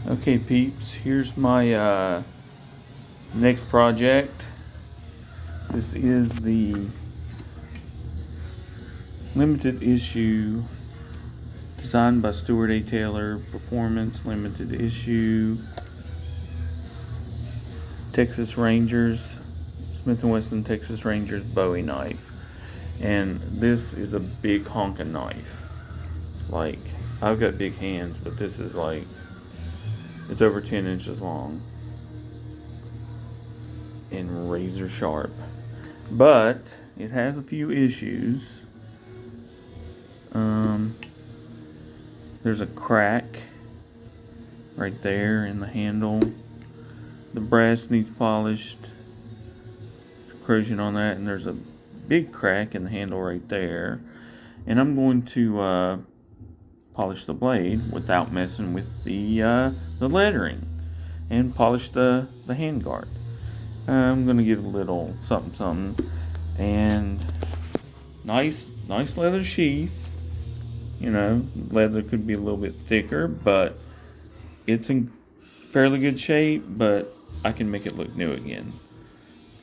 Okay, peeps, here's my next project. This is the limited issue designed by Stuart A. Taylor Performance limited issue Texas Rangers, Smith & Wesson Texas Rangers Bowie knife. And this is a big honking knife. Like, I've got big hands, but this is like, it's over 10 inches long and razor sharp. But it has a few issues. There's a crack right there in the handle. The brass needs polished. There's corrosion on that, and there's a big crack in the handle right there. And I'm going to polish the blade without messing with the lettering, and polish the handguard. I'm going to give a little something, and nice leather sheath. You know, leather could be a little bit thicker, but it's in fairly good shape, but I can make it look new again.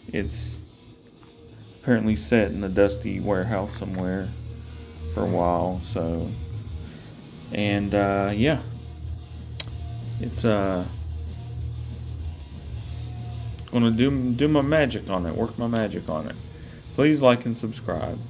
It's apparently set in a dusty warehouse somewhere for a while, so, and yeah, it's gonna do my magic on it, work my magic on it. Please like and subscribe.